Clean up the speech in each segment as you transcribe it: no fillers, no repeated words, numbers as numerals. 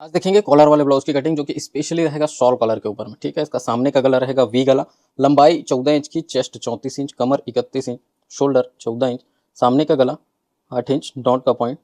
आज देखेंगे कॉलर वाले ब्लाउज की कटिंग जो कि स्पेशली रहेगा शॉल कॉलर के ऊपर में। ठीक है, इसका सामने का गला रहेगा वी गला, लंबाई 14 इंच की, चेस्ट 34 इंच, कमर 31 इंच, शोल्डर 14 इंच, सामने का गला 8 इंच, डॉट का पॉइंट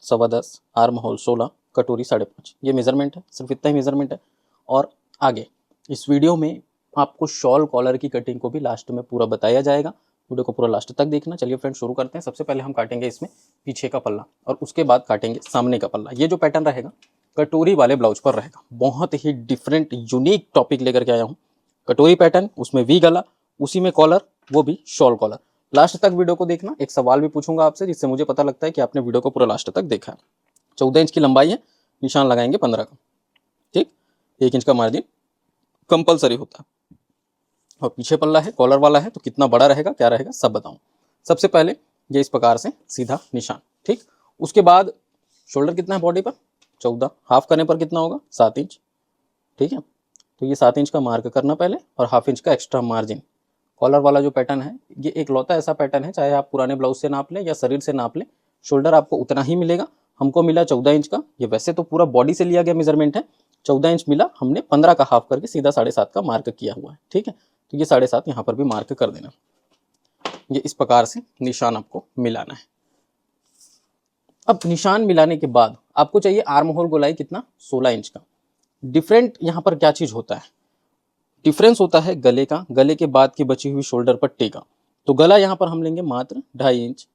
10.25, आर्म होल 16, कटोरी 5.5। ये मेजरमेंट है, सिर्फ इतना ही मेजरमेंट है। और आगे इस वीडियो में आपको शॉल कॉलर की कटिंग को भी लास्ट में पूरा बताया जाएगा। वीडियो को पूरा लास्ट तक देखना। चलिए फ्रेंड शुरू करते हैं। सबसे पहले हम काटेंगे इसमें पीछे का पल्ला और उसके बाद काटेंगे सामने का पल्ला। ये जो पैटर्न रहेगा कटोरी वाले ब्लाउज पर रहेगा। बहुत ही डिफरेंट यूनिक टॉपिक लेकर के आया हूँ। कटोरी पैटर्न, उसमें वी गला, उसी में कॉलर, वो भी शॉल कॉलर। लास्ट तक वीडियो को देखना। एक सवाल भी पूछूंगा आपसे जिससे मुझे पता लगता है कि आपने वीडियो को पूरा लास्ट तक देखा है। 14 इंच की लंबाई है, निशान लगाएंगे 15 का। ठीक, 1 इंच का मार्जिन कंपलसरी होता है। और पीछे पल्ला है, कॉलर वाला है, तो कितना बड़ा रहेगा क्या रहेगा सब बताऊं। सबसे पहले ये इस प्रकार से सीधा निशान। ठीक, उसके बाद शोल्डर कितना है बॉडी पर 14, हाफ करने पर कितना होगा 7 इंच। ठीक है, तो ये 7 इंच का मार्क करना पहले और हाफ इंच का एक्स्ट्रा मार्जिन। कॉलर वाला जो पैटर्न है ये एक लौता ऐसा पैटर्न है, चाहे आप पुराने ब्लाउज से नाप लें या शरीर से नाप लें, शोल्डर आपको उतना ही मिलेगा। हमको मिला 14 इंच का। ये वैसे तो पूरा बॉडी से लिया गया मेजरमेंट है, 14 इंच मिला, हमने 15 का हाफ करके सीधा 7.5 का मार्क किया हुआ है। ठीक है, तो ये 7.5 यहाँ पर भी मार्क कर देना। ये इस प्रकार से निशान आपको मिलाना है। अब निशान मिलाने के बाद आपको चाहिए आर्म होल गोलाई कितना 16 इंच का। डिफरेंट यहाँ पर क्या चीज होता है, डिफरेंस होता है गले का, गले के बाद की बची हुई शोल्डर पट्टी का। तो गला यहाँ पर हम लेंगे मात्र 2.5 इंच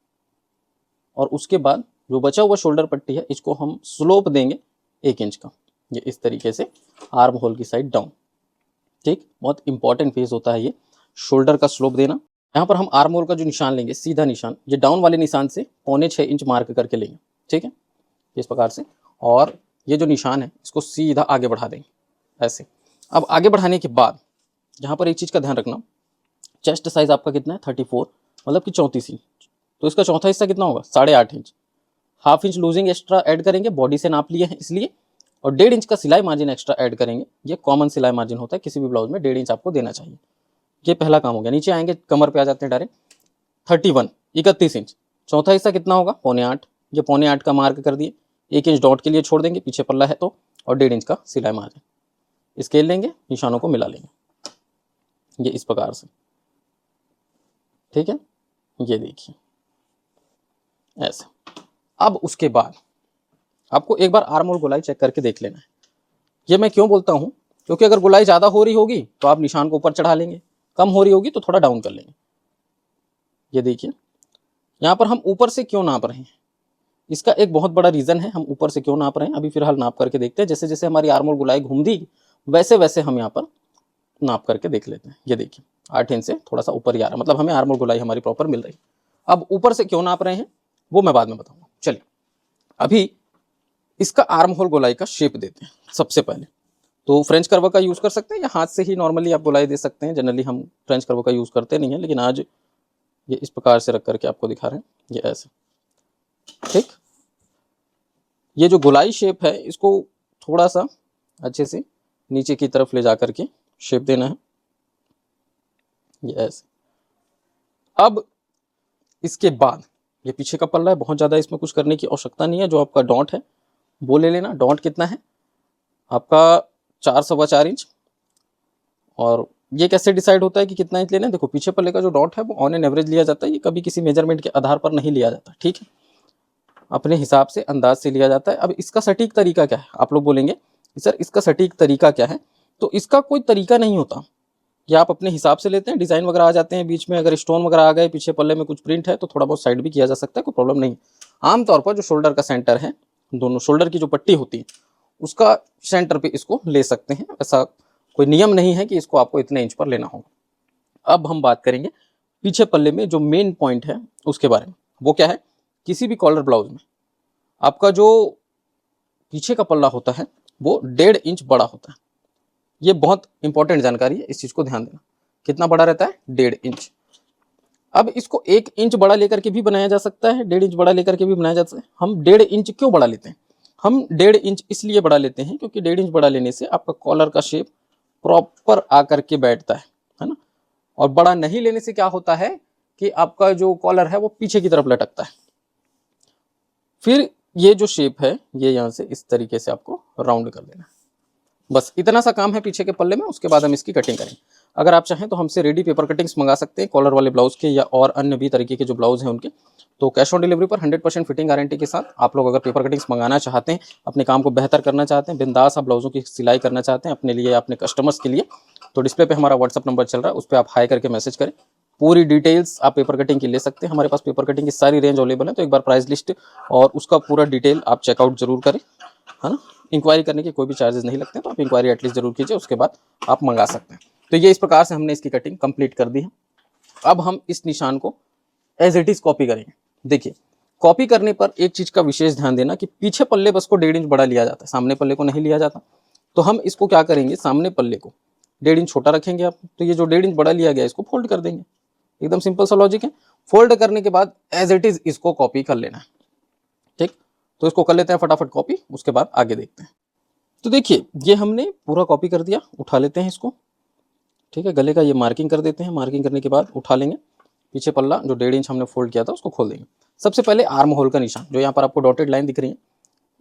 और उसके बाद जो बचा हुआ शोल्डर पट्टी है इसको हम स्लोप देंगे 1 इंच का। ये इस तरीके से आर्म होल की साइड डाउन। ठीक, बहुत इंपॉर्टेंट फेज होता है ये शोल्डर का स्लोप देना। यहाँ पर हम आर्म होल का जो निशान लेंगे सीधा निशान, ये डाउन वाले निशान से 6.25 इंच मार्क करके लेंगे। ठीक है, इस प्रकार से। और ये जो निशान है इसको सीधा आगे बढ़ा देंगे ऐसे। अब आगे बढ़ाने के बाद यहाँ पर एक चीज़ का ध्यान रखना, चेस्ट साइज आपका कितना है 34, मतलब कि 34 इंच। तो इसका चौथा हिस्सा कितना होगा 8.5 inch. Half inch losing extra add करेंगे, बॉडी से नाप लिए हैं इसलिए। और 1.5 इंच का सिलाई मार्जिन एक्स्ट्रा ऐड करेंगे। ये कॉमन सिलाई मार्जिन होता है, किसी भी ब्लाउज में 1.5 इंच आपको देना चाहिए। ये पहला काम हो गया। नीचे आएंगे, कमर पे आ जाते हैं डायरेक्ट। 31 इंच, चौथा हिस्सा कितना होगा 7.25। ये 7.25 का मार्क कर दिए, 1 इंच डॉट के लिए छोड़ देंगे, पीछे पल्ला है तो, और 1.5 इंच का सिलाई मार्जिन। स्केल लेंगे, निशानों को मिला लेंगे, ये इस प्रकार से। ठीक है, ये देखिए ऐसे। अब उसके बाद आपको एक बार आर्म होल गोलाई चेक करके देख लेना है। ये मैं क्यों बोलता हूं, क्योंकि अगर गोलाई ज्यादा हो रही होगी तो आप निशान को ऊपर चढ़ा लेंगे, कम हो रही होगी तो थोड़ा डाउन कर लेंगे। ये देखिए यहाँ पर हम ऊपर से क्यों नाप रहे हैं, इसका एक बहुत बड़ा रीजन है हम ऊपर से क्यों नाप रहे हैं। अभी फिलहाल नाप करके देखते हैं। जैसे जैसे हमारी आर्म होल गोलाई घूमती वैसे वैसे हम यहाँ पर नाप करके देख लेते हैं। ये देखिए 8 इंच से थोड़ा सा ऊपर ही आ रहा है, मतलब हमें आर्म होल गोलाई हमारी प्रॉपर मिल रही है। अब ऊपर से क्यों नाप रहे हैं वो मैं बाद में बताऊंगा। चलिए अभी इसका आर्म होल गोलाई का शेप देते हैं। सबसे पहले तो फ्रेंच कर्व का यूज कर सकते हैं या हाथ से ही नॉर्मली आप गोलाई दे सकते हैं। जनरली हम फ्रेंच कर्व का यूज करते नहीं है, लेकिन आज ये इस प्रकार से रख करके आपको दिखा रहे हैं, ये ऐसे। ठीक, ये जो गोलाई शेप है इसको थोड़ा सा अच्छे से नीचे की तरफ ले जा करके शेप देना है, ये ऐसे। अब इसके बाद ये पीछे का पल्ला है, बहुत ज्यादा इसमें कुछ करने की आवश्यकता नहीं है। जो आपका डॉट है वो ले लेना। डॉट कितना है आपका 4 सवा 4 इंच। और ये कैसे डिसाइड होता है कि कितना इंच लेना है, देखो पीछे पल्ले का जो डॉट है वो ऑन एन एवरेज लिया जाता है, ये कभी किसी मेजरमेंट के आधार पर नहीं लिया जाता। ठीक है, अपने हिसाब से अंदाज से लिया जाता है। अब इसका सटीक तरीका क्या है, आप लोग बोलेंगे सर इसका सटीक तरीका क्या है। तो इसका कोई तरीका नहीं होता, ये आप अपने हिसाब से लेते हैं। डिजाइन वगैरह आ जाते हैं बीच में, अगर स्टोन वगैरह आ गए, पीछे पल्ले में कुछ प्रिंट है तो थोड़ा बहुत साइड भी किया जा सकता है, कोई प्रॉब्लम नहीं। आमतौर पर जो शोल्डर का सेंटर है, दोनों शोल्डर की जो पट्टी होती है उसका सेंटर पे इसको ले सकते हैं। ऐसा कोई नियम नहीं है कि इसको आपको इतने इंच पर लेना होगा। अब हम बात करेंगे पीछे पल्ले में जो मेन पॉइंट है उसके बारे में। वो क्या है, किसी भी कॉलर ब्लाउज में आपका जो पीछे का पल्ला होता है वो 1.5 इंच बड़ा होता है। ये बहुत इंपॉर्टेंट जानकारी है, इस चीज को ध्यान देना। कितना बड़ा रहता है 1.5 इंच। अब इसको 1 इंच बड़ा लेकर के भी बनाया जा सकता है, 1.5 इंच बड़ा लेकर के भी बनाया जा सकता है। हम 1.5 इंच क्यों बड़ा लेते हैं, हम 1.5 इंच इसलिए बड़ा लेते हैं क्योंकि 1.5 इंच बड़ा लेने से आपका कॉलर का शेप प्रॉपर आकर के बैठता है ना। और बड़ा नहीं लेने से क्या होता है कि आपका जो कॉलर है वो पीछे की तरफ लटकता है। फिर ये जो शेप है ये यहाँ से इस तरीके से आपको राउंड कर देना है। बस इतना सा काम है पीछे के पल्ले में, उसके बाद हम इसकी कटिंग करेंगे। अगर आप चाहें तो हमसे रेडी पेपर कटिंग्स मंगा सकते हैं कॉलर वाले ब्लाउज के या और अन्य भी तरीके के जो ब्लाउज हैं उनके। तो कैश ऑन डिलीवरी पर 100% फिटिंग गारंटी के साथ आप लोग अगर पेपर कटिंग्स मंगाना चाहते हैं, अपने काम को बेहतर करना चाहते हैं, बिंदास आप ब्लाउजों की सिलाई करना चाहते हैं अपने लिए या अपने कस्टमर्स के लिए, तो डिस्प्ले पे हमारा व्हाट्सअप नंबर चल रहा है, उस पर आप हाई करके मैसेज करें। पूरी डिटेल्स आप पेपर कटिंग की ले सकते हैं, हमारे पास पेपर कटिंग की सारी रेंज अवेलेबल है। तो एक बार प्राइस लिस्ट और उसका पूरा डिटेल आप चेकआउट जरूर करें, है ना। इंक्वायरी करने के कोई भी चार्जेस नहीं लगते, तो आप इंक्वायरी एटलीस्ट जरूर कीजिए, उसके बाद आप मंगा सकते हैं। तो ये इस प्रकार से हमने इसकी कटिंग कंप्लीट कर दी है। अब हम इस निशान को एज इट इज कॉपी करेंगे। देखिए, कॉपी करने पर एक चीज का विशेष ध्यान देना कि पीछे पल्ले बस को 1.5 इंच बड़ा लिया जाता है, सामने पल्ले को नहीं लिया जाता। तो हम इसको क्या करेंगे, सामने पल्ले को 1.5 इंच छोटा रखेंगे आप, तो ये जो 1.5 इंच बड़ा लिया गया इसको फोल्ड कर देंगे। एकदम सिंपल सा लॉजिक है। फोल्ड करने के बाद एज इट इज इसको कॉपी कर लेना है। ठीक, तो इसको कर लेते हैं फटाफट कॉपी, उसके बाद आगे देखते हैं। तो देखिए, ये हमने पूरा कॉपी कर दिया, उठा लेते हैं इसको। ठीक है, गले का ये मार्किंग कर देते हैं, मार्किंग करने के बाद उठा लेंगे। पीछे पल्ला जो 1.5 इंच हमने फोल्ड किया था उसको खोल देंगे। सबसे पहले आर्म होल का निशान, जो यहाँ पर आपको डॉटेड लाइन दिख रही है,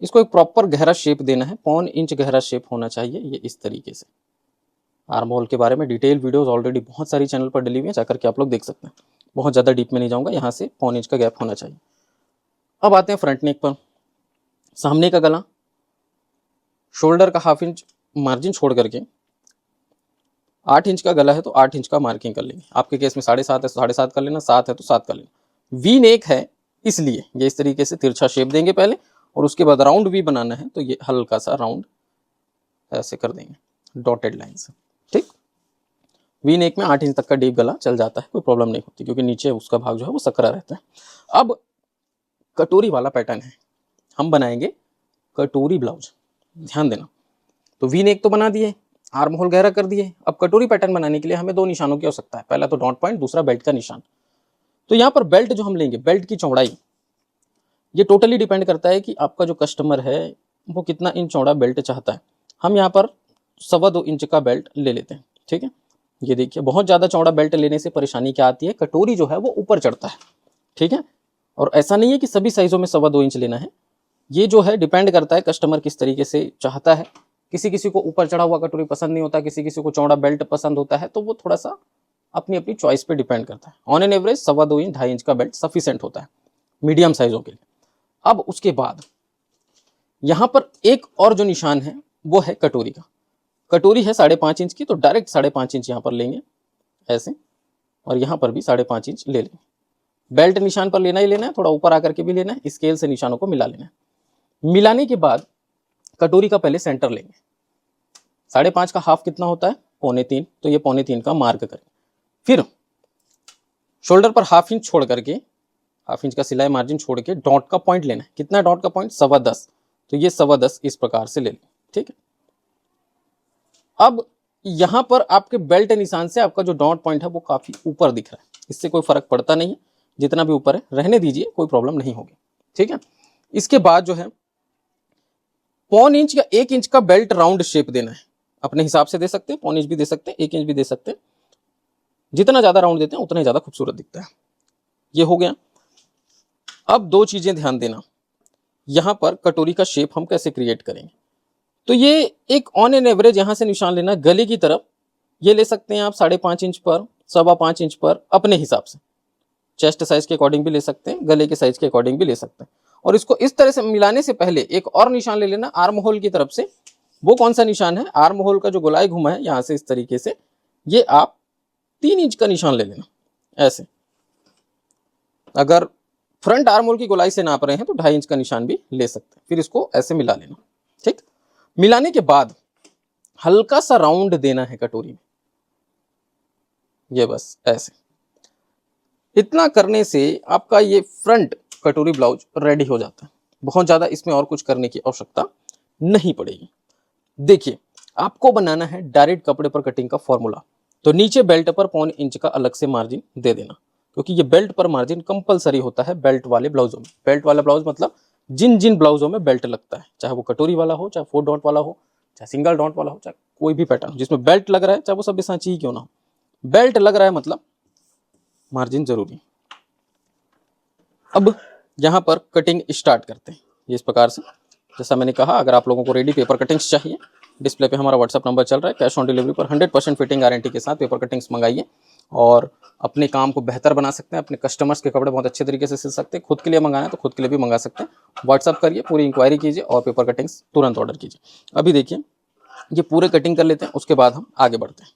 इसको एक प्रॉपर गहरा शेप देना है। 1.25 इंच गहरा शेप होना चाहिए, ये इस तरीके से। आर्म होल के बारे में डिटेल वीडियोस ऑलरेडी बहुत सारी चैनल पर डली हुई है, जाकर के आप लोग देख सकते हैं। बहुत ज़्यादा डीप में नहीं जाऊँगा, यहाँ से 1.25 इंच का गैप होना चाहिए। अब आते हैं फ्रंट नेक पर। सामने का गला, शोल्डर का 1/2 इंच मार्जिन छोड़ करके 8 इंच का गला है तो 8 इंच का मार्किंग कर लेंगे। आपके केस में 7.5 है तो 7.5 कर लेना, 7 है तो 7 कर लेना। वी नेक है इसलिए ये इस तरीके से तिरछा शेप देंगे पहले, और उसके बाद राउंड वी बनाना है तो ये हल्का सा राउंड ऐसे कर देंगे डॉटेड लाइन से। ठीक, वी नेक में 8 इंच तक का डीप गला चल जाता है, कोई प्रॉब्लम नहीं होती, क्योंकि नीचे उसका भाग जो है वो सकरा रहता है। अब कटोरी वाला पैटर्न है, हम बनाएंगे कटोरी ब्लाउज, ध्यान देना। तो वी नेक तो बना दिए, आर्म होल गहरा कर दिए। अब कटोरी पैटर्न बनाने के लिए हमें 2 निशानों की आवश्यकता है। पहला तो डॉट पॉइंट, दूसरा बेल्ट का निशान। तो यहाँ पर बेल्ट जो हम लेंगे, बेल्ट की चौड़ाई, ये टोटली डिपेंड करता है कि आपका जो कस्टमर है वो कितना इंच चौड़ा बेल्ट चाहता है। हम यहाँ पर 2.25 इंच का बेल्ट ले लेते हैं। ठीक है, ये देखिए, बहुत ज़्यादा चौड़ा बेल्ट लेने से परेशानी क्या आती है, कटोरी जो है वो ऊपर चढ़ता है। ठीक है, और ऐसा नहीं है कि सभी साइज़ों में 2.25 इंच लेना है। ये जो है डिपेंड करता है कस्टमर किस तरीके से चाहता है। किसी किसी को ऊपर चढ़ा हुआ कटोरी पसंद नहीं होता, किसी किसी को चौड़ा बेल्ट पसंद होता है, तो वो थोड़ा सा अपनी अपनी चॉइस पे डिपेंड करता है। On an average 2.25 inch 2.5 inch का बेल्ट सफिशिएंट होता है मीडियम साइजों के लिए। अब उसके बाद यहाँ पर एक और जो निशान है वो है कटोरी का। कटोरी है 5.5 इंच की, तो डायरेक्ट 5.5 इंच यहाँ पर लेंगे ऐसे, और यहाँ पर भी 5.5 इंच ले लेंगे। बेल्ट निशान पर लेना ही लेना है, थोड़ा ऊपर आकर के भी लेना है, स्केल से निशानों को मिला लेना है। मिलाने के बाद कटोरी का पहले सेंटर लेंगे। 5.5 का हाफ कितना होता है, 2.25, तो ये 2.25 का मार्क करें। फिर शोल्डर पर 1/2 इंच छोड़ करके, 1/2 इंच का सिलाई मार्जिन छोड़ के डॉट का पॉइंट लेना है। कितना डॉट का पॉइंट, 10.25, तो ये 10.25 इस प्रकार से ले लें। ठीक है, अब यहां पर आपके बेल्ट निशान से आपका जो डॉट पॉइंट है वो काफी ऊपर दिख रहा है, इससे कोई फर्क पड़ता नहीं है, जितना भी ऊपर है रहने दीजिए, कोई प्रॉब्लम नहीं होगी। ठीक है, इसके बाद जो है 1.25 इंच या 1 इंच का बेल्ट राउंड शेप देना है। अपने हिसाब से दे सकते हैं, 1.25 इंच भी दे सकते हैं, 1 इंच भी दे सकते हैं। जितना ज्यादा राउंड देते हैं उतना ही ज्यादा खूबसूरत दिखता है। ये हो गया। अब 2 चीजें ध्यान देना, यहां पर कटोरी का शेप हम कैसे क्रिएट करेंगे। तो ये एक ऑन एन एवरेज यहां से निशान लेना गले की तरफ, ये ले सकते हैं आप 5.5 इंच पर, 5.25 इंच पर, अपने हिसाब से। चेस्ट साइज के अकॉर्डिंग भी ले सकते हैं, गले के साइज के अकॉर्डिंग भी ले सकते हैं। और इसको इस तरह से मिलाने से पहले एक और निशान ले लेना आर्म होल की तरफ से। वो कौन सा निशान है, आर्म होल का जो गोलाई घुमा है यहां से इस तरीके से, ये आप 3 इंच का निशान ले लेना ऐसे। अगर फ्रंट आर्म होल की गोलाई से नाप रहे हैं तो 2.5 इंच का निशान भी ले सकते हैं। फिर इसको ऐसे मिला लेना। ठीक, मिलाने के बाद हल्का सा राउंड देना है कटोरी में, ये बस ऐसे। इतना करने से आपका ये फ्रंट कटोरी ब्लाउज रेडी हो जाता है। बहुत ज्यादा इसमें और कुछ करने की आवश्यकता नहीं पड़ेगी। देखिए, आपको बनाना है डायरेक्ट कपड़े पर कटिंग का फॉर्मूला। तो नीचे बेल्ट पर 1.25 इंच का अलग से मार्जिन दे देना, क्योंकि ये बेल्ट पर मार्जिन कंपलसरी होता है बेल्ट वाले ब्लाउजों में। बेल्ट वाला ब्लाउज मतलब जिन जिन ब्लाउजों में बेल्ट लगता है, चाहे वो कटोरी वाला हो, चाहे 4 डॉट वाला हो, चाहे सिंगल डॉट वाला हो, चाहे कोई भी पैटर्न जिसमें बेल्ट लग रहा है, चाहे वो सब सांची ही क्यों ना हो, बेल्ट लग रहा है मतलब मार्जिन जरूरी। अब यहां पर कटिंग स्टार्ट करते हैं। ये इस प्रकार से, जैसा मैंने कहा, अगर आप लोगों को रेडी पेपर कटिंग्स चाहिए, डिस्प्ले पे हमारा व्हाट्सअप नंबर चल रहा है। कैश ऑन डिलीवरी पर 100% फिटिंग गारंटी के साथ पेपर कटिंग्स मंगाइए और अपने काम को बेहतर बना सकते हैं। अपने कस्टमर्स के कपड़े बहुत अच्छे तरीके से सिल सकते हैं। खुद के लिए मंगाना है तो खुद के लिए भी मंगा सकते हैं। व्हाट्सअप करिए, पूरी इंक्वायरी कीजिए और पेपर कटिंग्स तुरंत ऑर्डर कीजिए। अभी देखिए ये पूरे कटिंग कर लेते हैं, उसके बाद हम आगे बढ़ते हैं।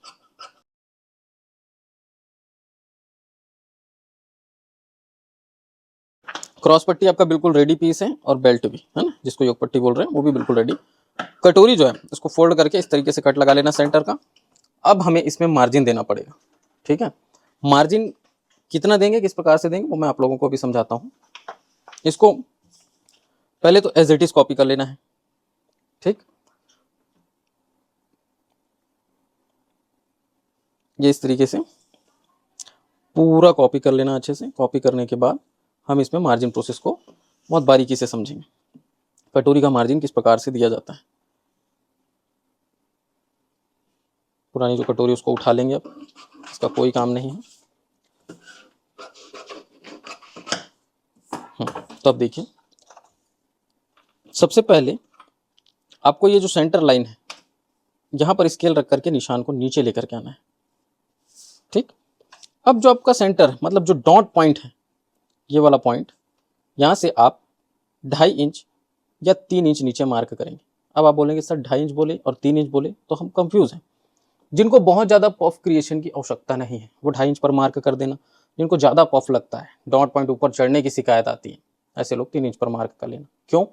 क्रॉस पट्टी आपका बिल्कुल रेडी पीस है और बेल्ट भी है ना, जिसको योग पट्टी बोल रहे हैं, वो भी बिल्कुल रेडी। कटोरी जो है इसको फोल्ड करके इस तरीके से कट लगा लेना सेंटर का। अब हमें इसमें मार्जिन देना पड़ेगा, ठीक है। मार्जिन कितना देंगे, किस प्रकार से देंगे, वो मैं आप लोगों को अभी समझाता हूं। इसको पहले तो एज इट इज कॉपी कर लेना है, ठीक। ये इस तरीके से पूरा कॉपी कर लेना अच्छे से। कॉपी करने के बाद हम इसमें मार्जिन प्रोसेस को बहुत बारीकी से समझेंगे। कटोरी का मार्जिन किस प्रकार से दिया जाता है। पुरानी जो कटोरी उसको उठा लेंगे, अब इसका कोई काम नहीं है। तो अब देखिए, सबसे पहले आपको ये जो सेंटर लाइन है यहां पर स्केल रख करके निशान को नीचे लेकर के आना है, ठीक। अब जो आपका सेंटर मतलब जो डॉट पॉइंट है, ये वाला पॉइंट, यहां से आप 2.5 इंच या 3 इंच नीचे मार्क करेंगे। अब आप बोलेंगे सर 2.5 इंच बोले और 3 इंच बोले तो हम कंफ्यूज हैं। जिनको बहुत ज़्यादा पफ क्रिएशन की आवश्यकता नहीं है वो 2.5 इंच पर मार्क कर देना। जिनको ज़्यादा पफ लगता है, डॉट पॉइंट ऊपर चढ़ने की शिकायत आती है, ऐसे लोग 3 इंच पर मार्क कर लेना। क्यों?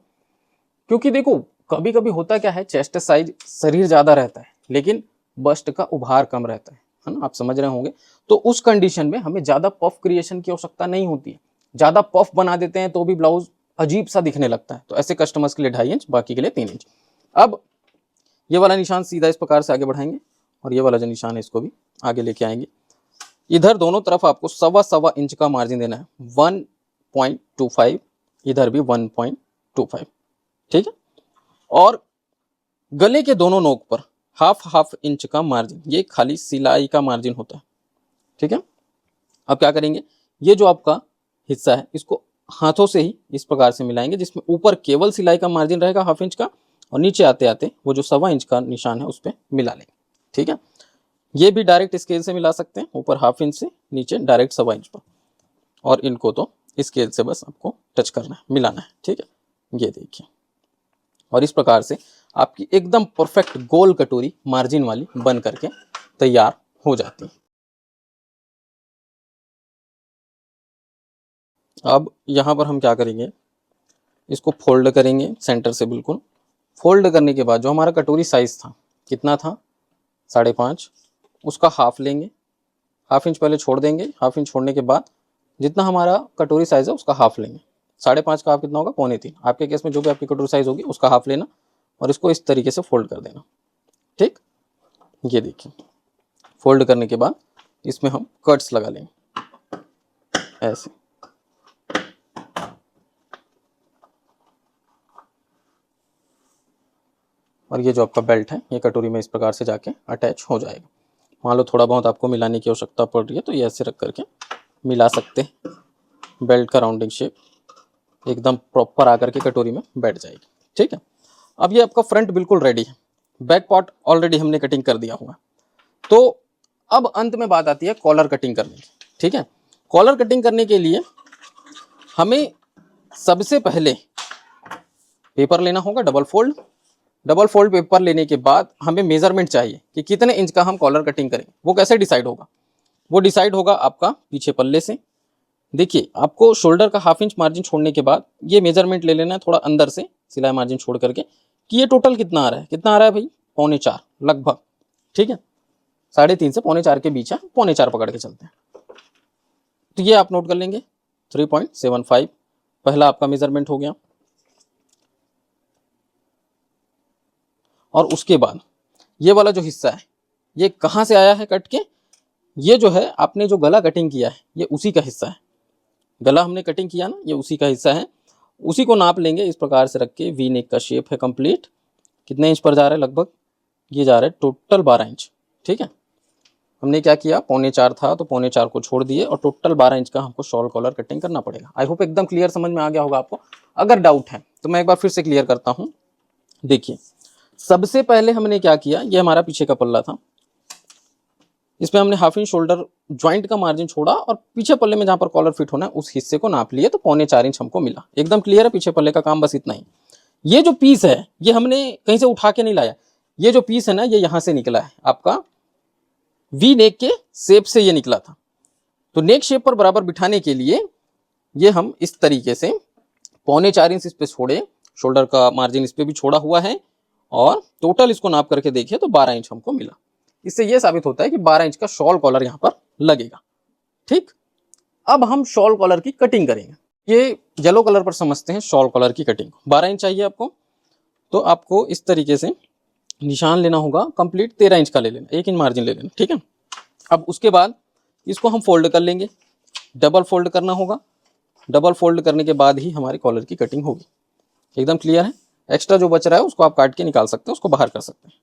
क्योंकि देखो कभी कभी होता क्या है, चेस्ट साइज शरीर ज़्यादा रहता है लेकिन बस्ट का उभार कम रहता है ना, आप समझ रहे होंगे। तो उस कंडीशन में हमें ज़्यादा पफ क्रिएशन की आवश्यकता नहीं होती है। ज़्यादा पफ बना देते हैं तो भी ब्लाउज अजीब सा दिखने लगता है। तो ऐसे कस्टमर्स के लिए 2.5 इंच, बाकी के लिए 3 इंच। अब ये वाला निशान सीधा इस प्रकार से आगे बढ़ाएंगे और ये वाला जो निशान है इसको भी आगे लेके आएंगे। इधर दोनों तरफ आपको 1.25 इंच का मार्जिन देना है, 1.25, इधर भी 1.25, ठीक है। और गले के दोनों नोक पर हाफ इंच का मार्जिन, ये खाली सिलाई का मार्जिन होता है, ठीक है। अब क्या करेंगे, ये जो आपका हिस्सा है इसको हाथों से ही इस प्रकार से मिलाएंगे, जिसमें ऊपर केवल सिलाई का मार्जिन रहेगा हाफ इंच का और नीचे आते आते वो जो 1.25 इंच का निशान है उस पर मिला लेंगे, ठीक है। ये भी डायरेक्ट स्केल से मिला सकते हैं, ऊपर हाफ इंच से, नीचे डायरेक्ट 1.25 इंच पर। और इनको तो स्केल से बस आपको टच करना है, मिलाना है, ठीक है। ये देखिए, और इस प्रकार से आपकी एकदम परफेक्ट गोल कटोरी मार्जिन वाली बन करके तैयार हो जाती है। अब यहाँ पर हम क्या करेंगे, इसको फोल्ड करेंगे सेंटर से बिल्कुल। फोल्ड करने के बाद जो हमारा कटोरी साइज था, कितना था, 5.5, उसका हाफ लेंगे। हाफ इंच पहले छोड़ देंगे। हाफ इंच छोड़ने के बाद जितना हमारा कटोरी साइज है उसका हाफ लेंगे। 5.5 का हाफ कितना होगा, 2.25। आपके केस में जो भी आपकी कटोरी साइज होगी उसका हाफ लेना और इसको इस तरीके से फोल्ड कर देना, ठीक। ये देखिए, फोल्ड करने के बाद इसमें हम कट्स लगा लेंगे ऐसे। और ये जो आपका बेल्ट है ये कटोरी में इस प्रकार से जाके अटैच हो जाएगा। मान लो थोड़ा बहुत आपको मिलाने की आवश्यकता पड़ रही है तो ये ऐसे रख करके मिला सकते हैं। बेल्ट का राउंडिंग शेप एकदम प्रॉपर आकर के कटोरी में बैठ जाएगी, ठीक है। अब ये आपका फ्रंट बिल्कुल रेडी है। बैक पार्ट ऑलरेडी हमने कटिंग कर दिया हुआ। तो अब अंत में बात आती है कॉलर कटिंग करने की, ठीक है। कॉलर कटिंग करने के लिए हमें सबसे पहले पेपर लेना होगा double fold. Double fold paper लेने के बाद हमें मेजरमेंट चाहिए कि कितने इंच का हम कॉलर कटिंग करेंगे। वो कैसे डिसाइड होगा, वो डिसाइड होगा आपका पीछे पल्ले से। देखिए, आपको शोल्डर का हाफ इंच मार्जिन छोड़ने के बाद ये मेजरमेंट ले लेना है थोड़ा अंदर से, सिलाई मार्जिन छोड़ करके, कि ये टोटल कितना आ रहा है। कितना आ रहा है भाई, 3.25 लगभग, ठीक है। 3.5 से 3.25 के बीच है, 3.25 पकड़ के चलते हैं। तो ये आप नोट कर लेंगे, 3.75 पहला आपका मेजरमेंट हो गया। और उसके बाद ये वाला जो हिस्सा है ये कहाँ से आया है कट के, ये जो है आपने जो गला कटिंग किया है ये उसी का हिस्सा है। गला हमने कटिंग किया ना, ये उसी का हिस्सा है। उसी को नाप लेंगे इस प्रकार से रख के। वी नेक का शेप है कंप्लीट। कितने इंच पर जा रहा है, लगभग ये जा रहा है टोटल 12 इंच, ठीक है। हमने क्या किया, 3.25 था तो 3.25 को छोड़ दिए और टोटल 12 इंच का हमको शॉल कॉलर कटिंग करना पड़ेगा। आई होप एकदम क्लियर समझ में आ गया होगा आपको। अगर डाउट है तो मैं एक बार फिर से क्लियर करता हूँ। देखिए, सबसे पहले हमने क्या किया, ये हमारा पीछे का पल्ला था, इसमें हमने हाफ इंच शोल्डर ज्वाइंट का मार्जिन छोड़ा और पीछे पल्ले में जहां पर कॉलर फिट होना है उस हिस्से को नाप लिए, तो 3.25 इंच हमको मिला। एकदम क्लियर है, पीछे पल्ले का काम बस इतना ही। ये जो पीस है ये हमने कहीं से उठा के नहीं लाया, ये जो पीस है ना ये यहां से निकला है, आपका वी नेक के शेप से ये निकला था। तो नेक शेप पर बराबर बिठाने के लिए ये हम इस तरीके से 3.25 इंच इस पे छोड़े, शोल्डर का मार्जिन इस पे भी छोड़ा हुआ है, और टोटल इसको नाप करके देखिए तो 12 इंच हमको मिला। इससे यह साबित होता है कि 12 इंच का शॉल कॉलर यहां पर लगेगा। ठीक, अब हम शॉल कॉलर की कटिंग करेंगे। ये येलो कलर पर समझते हैं शॉल कॉलर की कटिंग। 12 इंच चाहिए आपको, तो आपको इस तरीके से निशान लेना होगा, कंप्लीट 13 इंच का ले लेना, 1 इंच मार्जिन ले लेना। ठीक है, अब उसके बाद इसको हम फोल्ड कर लेंगे, डबल फोल्ड करना होगा। डबल फोल्ड करने के बाद ही हमारी कॉलर की कटिंग होगी। एकदम क्लियर है। एक्स्ट्रा जो बच रहा है उसको आप काट के निकाल सकते हैं, उसको बाहर कर सकते हैं,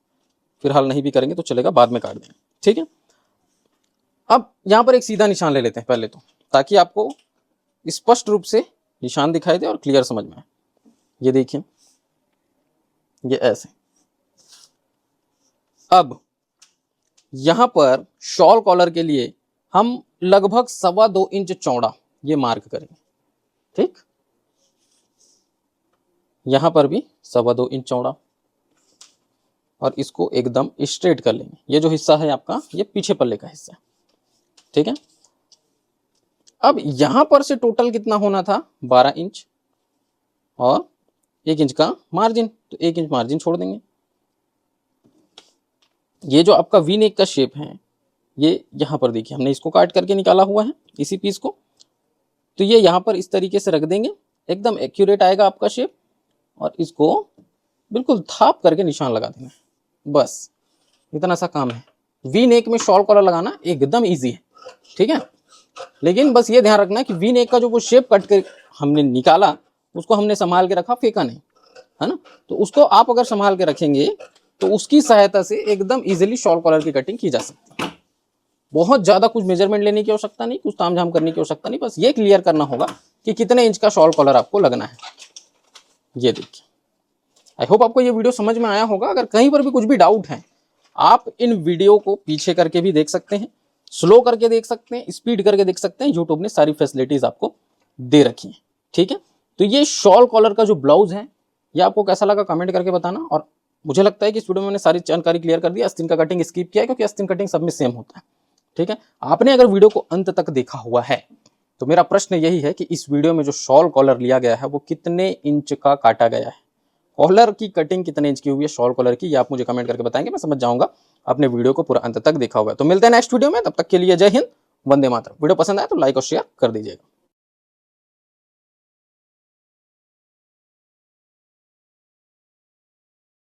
फिलहाल नहीं भी करेंगे तो चलेगा, बाद में काट देंगे। ठीक है, अब यहां पर एक सीधा निशान ले लेते हैं पहले तो, ताकि आपको स्पष्ट रूप से निशान दिखाई दे और क्लियर समझ में आए। ये देखिए, ये ऐसे। अब यहां पर शॉल कॉलर के लिए हम लगभग 2.25 इंच चौड़ा ये मार्क करेंगे। ठीक, यहां पर भी 2.25 इंच चौड़ा, और इसको एकदम स्ट्रेट कर लेंगे। ये जो हिस्सा है आपका, ये पीछे पल्ले का हिस्सा है। ठीक है, अब यहां पर से टोटल कितना होना था, 12 इंच और 1 इंच का मार्जिन, तो 1 इंच मार्जिन छोड़ देंगे। ये जो आपका वी नेक का शेप है, ये यहां पर देखिए हमने इसको काट करके निकाला हुआ है, इसी पीस को, तो ये यहां पर इस तरीके से रख देंगे, एकदम एक्यूरेट आएगा आपका शेप, और इसको बिल्कुल थाप करके निशान लगा देना, बस इतना सा काम है। वी नेक में शॉल कॉलर लगाना एकदम इजी है। ठीक है, लेकिन बस ये ध्यान रखना कि वी नेक का जो वो शेप कट कर हमने निकाला, उसको हमने संभाल के रखा, फेंका नहीं, है ना। तो उसको आप अगर संभाल के रखेंगे तो उसकी सहायता से एकदम इजीली शॉल कॉलर की कटिंग की जा सकती है। बहुत ज्यादा कुछ मेजरमेंट लेने की आवश्यकता नहीं, कुछ तामझाम करने की आवश्यकता नहीं, बस ये क्लियर करना होगा कि कितने इंच का शॉल कॉलर आपको लगना है। ये देखिए, आई होप आपको ये वीडियो समझ में आया होगा। अगर कहीं पर भी कुछ भी डाउट है, आप इन वीडियो को पीछे करके भी देख सकते हैं, स्लो करके देख सकते हैं, स्पीड करके देख सकते हैं। यूट्यूब ने सारी फैसिलिटीज आपको दे रखी है। ठीक है, तो ये शॉल कॉलर का जो ब्लाउज है, ये आपको कैसा लगा कमेंट करके बताना। और मुझे लगता है कि इस वीडियो में मैंने सारी जानकारी क्लियर कर दी। आस्तीन का कटिंग स्किप किया है, क्योंकि आस्तीन कटिंग सब में सेम होता है। ठीक है, आपने अगर वीडियो को अंत तक देखा हुआ है तो मेरा प्रश्न यही है कि इस वीडियो में जो शॉल कॉलर लिया गया है वो कितने इंच का काटा गया है, कॉलर की कटिंग कितने इंच की हुई है शॉल कॉलर की, ये आप मुझे कमेंट करके बताएंगे, मैं समझ जाऊंगा आपने वीडियो को पूरा अंत तक देखा हुआ है। तो मिलते हैं नेक्स्ट वीडियो में, तब तक के लिए जय हिंद, वंदे मातरम। वीडियो पसंद आए तो लाइक और शेयर कर दीजिएगा।